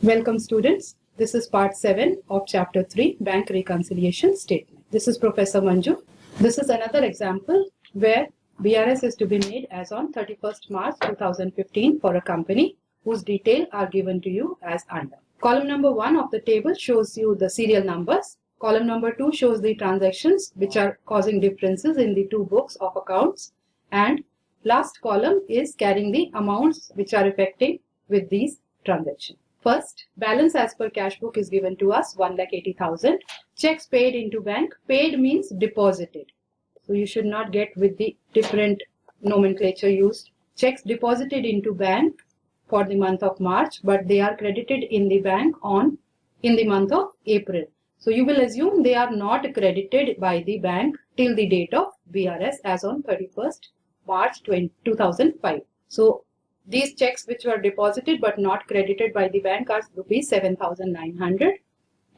Welcome students. This is part 7 of chapter 3 Bank Reconciliation Statement. This is Professor Manju. This is another example where BRS is to be made as on 31st March 2015 for a company whose details are given to you as under. Column number 1 of the table shows you the serial numbers. Column number 2 shows the transactions which are causing differences in the two books of accounts, and last column is carrying the amounts which are affecting with these transactions. First, balance as per cash book is given to us 1,80,000. Checks paid into bank. Paid means deposited. So you should not get with the different nomenclature used. Checks deposited into bank for the month of March, but they are credited in the bank in the month of April. So you will assume they are not credited by the bank till the date of BRS as on 31st March 2005. So these checks which were deposited but not credited by the bank are rupees 7,900,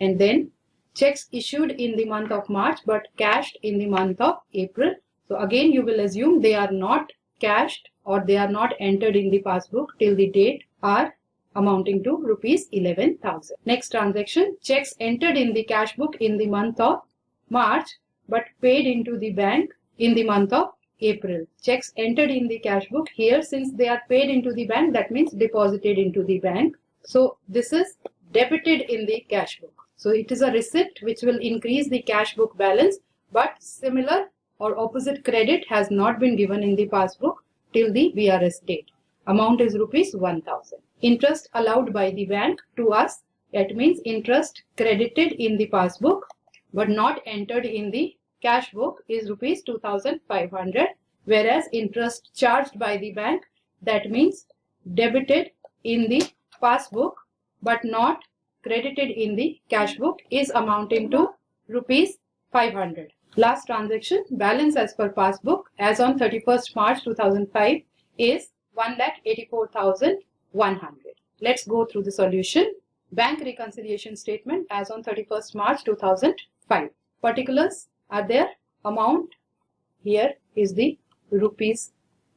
and then checks issued in the month of March but cashed in the month of April. So again you will assume they are not cashed or they are not entered in the passbook till the date are amounting to rupees 11,000. Next transaction, checks entered in the cash book in the month of March but paid into the bank in the month of April. Checks entered in the cash book here, since they are paid into the bank, that means deposited into the bank. So this is debited in the cash book. So it is a receipt which will increase the cash book balance, but similar or opposite credit has not been given in the passbook till the BRS date. Amount is rupees 1,000. Interest allowed by the bank to us, that means interest credited in the passbook but not entered in the cash book, is rupees 2,500, whereas interest charged by the bank, that means debited in the passbook but not credited in the cash book, is amounting to rupees 500. Last transaction, balance as per passbook as on 31st March 2005 is 1,84,100. Let's go through the solution. Bank reconciliation statement as on 31st March 2005. Particulars are there. Amount, here is the rupees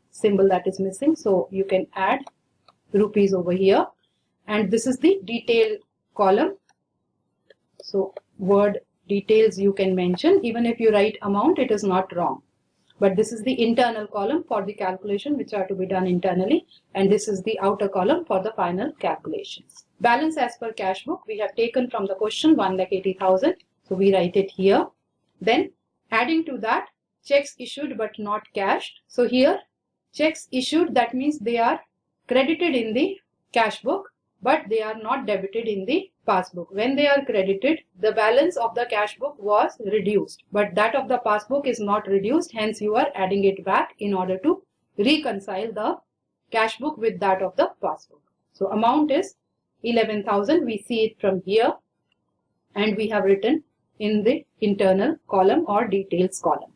symbol that is missing, so you can add rupees over here, and this is the detail column. So word details you can mention. Even if you write amount, it is not wrong, but this is the internal column for the calculation which are to be done internally, and this is the outer column for the final calculations. Balance as per cash book, we have taken from the question 1,80,000, so we write it here. Then adding to that, checks issued but not cashed. So here checks issued, that means they are credited in the cash book but they are not debited in the passbook. When they are credited, the balance of the cash book was reduced, but that of the passbook is not reduced, hence you are adding it back in order to reconcile the cash book with that of the passbook. So amount is 11,000. We see it from here, and we have written in the internal column or details column.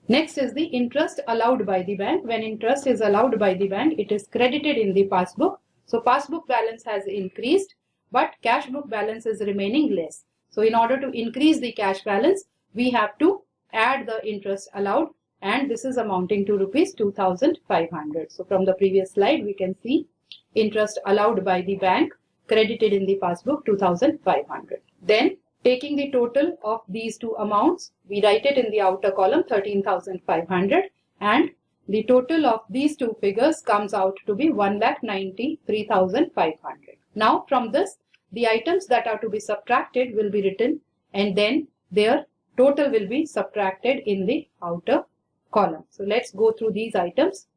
Next is the interest allowed by the bank. When interest is allowed by the bank, it is credited in the passbook. So passbook balance has increased, but cash book balance is remaining less. So in order to increase the cash balance, we have to add the interest allowed, and this is amounting to rupees 2,500. So from the previous slide, we can see interest allowed by the bank credited in the passbook 2,500. Then taking the total of these two amounts, we write it in the outer column 13,500, and the total of these two figures comes out to be 1,93,500. Now from this, the items that are to be subtracted will be written, and then their total will be subtracted in the outer column. So let's go through these items.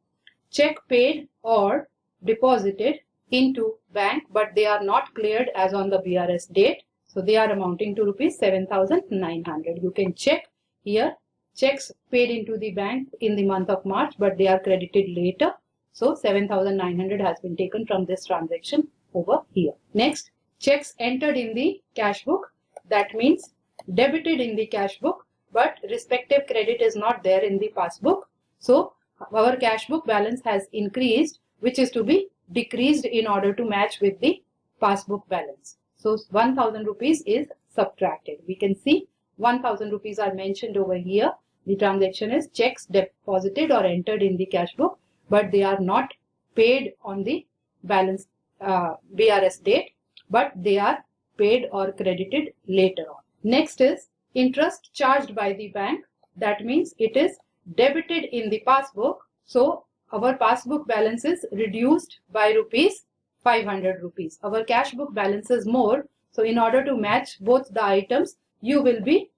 Check paid or deposited into bank but they are not cleared as on the BRS date. So they are amounting to rupees 7,900. You can check here, checks paid into the bank in the month of March but they are credited later. So 7,900 has been taken from this transaction over here. Next, checks entered in the cash book, that means debited in the cash book but respective credit is not there in the passbook. So our cash book balance has increased, which is to be decreased in order to match with the passbook balance. So 1,000 rupees is subtracted. We can see 1,000 rupees are mentioned over here. The transaction is checks deposited or entered in the cash book, but they are not paid on the balance BRS date. but they are paid or credited later on. Next is interest charged by the bank. That means it is debited in the passbook. So our passbook balance is reduced by rupees 500 rupees. Our cash book balance is more. So in order to match both the items, you will be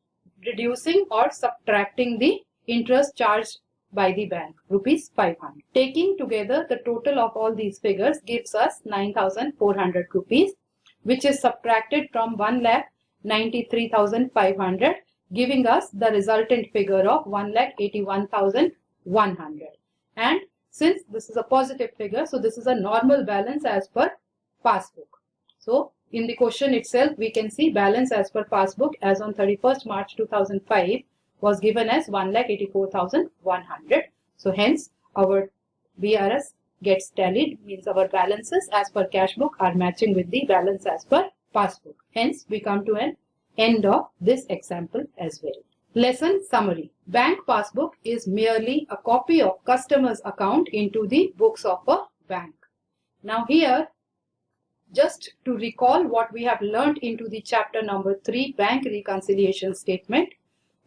reducing or subtracting the interest charged by the bank, rupees 500. Taking together the total of all these figures gives us 9,400 rupees, which is subtracted from 1,93,500, giving us the resultant figure of 1,81,100. And since this is a positive figure, so this is a normal balance as per passbook. So in the question itself, we can see balance as per passbook as on 31st March 2005 was given as 1,84,100. So hence our BRS gets tallied, means our balances as per cash book are matching with the balance as per passbook. Hence we come to an end of this example as well. Lesson summary. Bank passbook is merely a copy of customer's account into the books of a bank. Now here, just to recall what we have learned into the chapter number 3, bank reconciliation statement,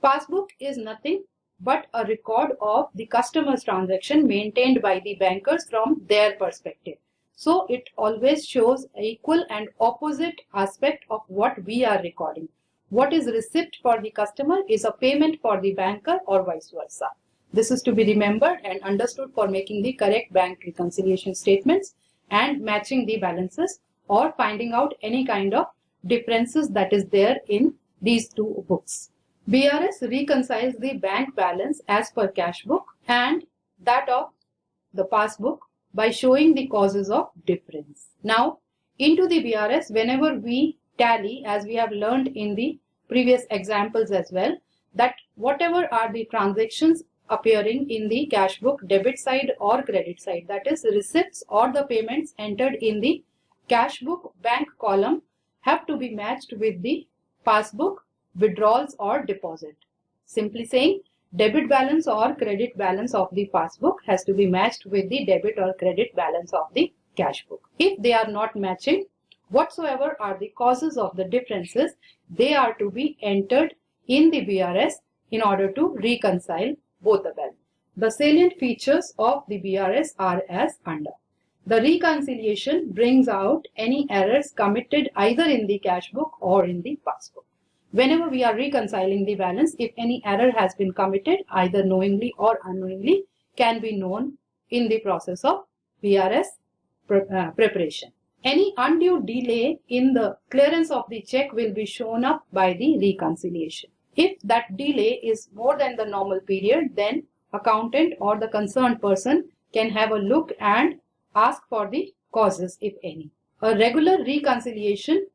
passbook is nothing but a record of the customer's transaction maintained by the bankers from their perspective. So it always shows equal and opposite aspect of what we are recording. What is receipt for the customer is a payment for the banker or vice versa. This is to be remembered and understood for making the correct bank reconciliation statements and matching the balances or finding out any kind of differences that is there in these two books. BRS reconciles the bank balance as per cash book and that of the passbook by showing the causes of difference. Now, into the BRS, whenever we tally, as we have learned in the previous examples as well, that whatever are the transactions appearing in the cash book, debit side or credit side, that is receipts or the payments entered in the cash book bank column, have to be matched with the passbook withdrawals or deposit. Simply saying, debit balance or credit balance of the passbook has to be matched with the debit or credit balance of the cash book. If they are not matching, whatsoever are the causes of the differences, they are to be entered in the BRS in order to reconcile both the balance. The salient features of the BRS are as under. The reconciliation brings out any errors committed either in the cash book or in the passbook. Whenever we are reconciling the balance, if any error has been committed, either knowingly or unknowingly, can be known in the process of BRS preparation. Any undue delay in the clearance of the check will be shown up by the reconciliation. If that delay is more than the normal period, then accountant or the concerned person can have a look and ask for the causes, if any. A regular reconciliation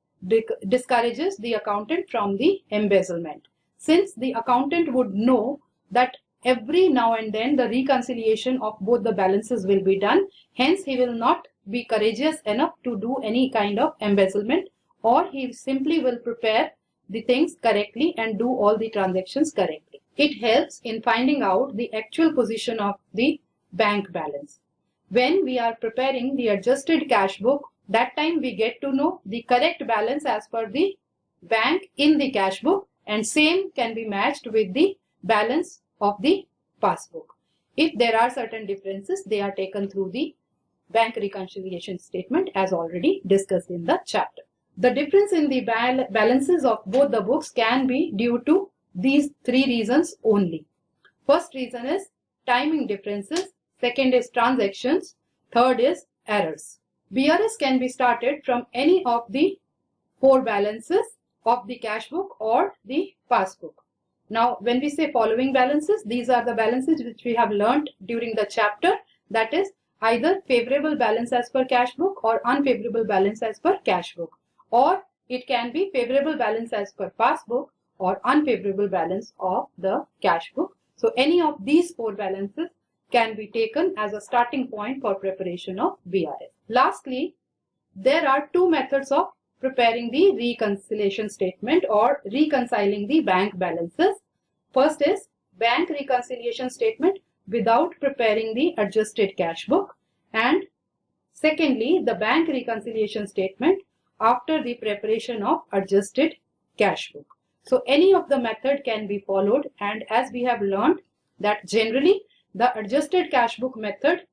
discourages the accountant from the embezzlement, since the accountant would know that every now and then the reconciliation of both the balances will be done. Hence, he will not be courageous enough to do any kind of embezzlement, or he simply will prepare the things correctly and do all the transactions correctly. It helps in finding out the actual position of the bank balance. When we are preparing the adjusted cash book, that time we get to know the correct balance as per the bank in the cash book, and same can be matched with the balance of the passbook. If there are certain differences, they are taken through the bank reconciliation statement as already discussed in the chapter. The difference in the balances of both the books can be due to these three reasons only. First reason is timing differences, second is transactions, third is errors. BRS can be started from any of the four balances of the cash book or the passbook. Now, when we say following balances, these are the balances which we have learned during the chapter, that is either favorable balance as per cash book or unfavorable balance as per cash book, or it can be favorable balance as per passbook or unfavorable balance of the cash book. So any of these four balances can be taken as a starting point for preparation of BRS. Lastly, there are two methods of preparing the reconciliation statement or reconciling the bank balances. First is bank reconciliation statement without preparing the adjusted cash book, and secondly, the bank reconciliation statement after the preparation of adjusted cash book. So any of the method can be followed, and as we have learned that generally the adjusted cash book method,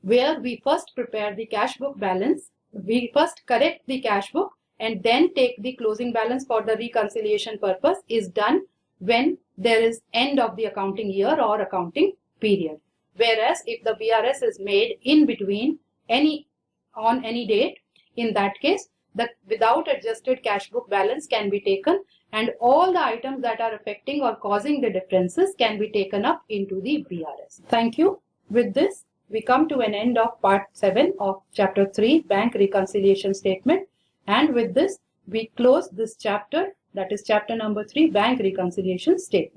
where we first prepare the cash book balance, we first correct the cash book and then take the closing balance for the reconciliation purpose, is done when there is end of the accounting year or accounting period. Whereas if the BRS is made in between on any date, in that case the without adjusted cash book balance can be taken, and all the items that are affecting or causing the differences can be taken up into the BRS. Thank you. With this, we come to an end of part 7 of chapter 3, bank reconciliation statement, and with this we close this chapter, that is chapter number 3, bank reconciliation statement.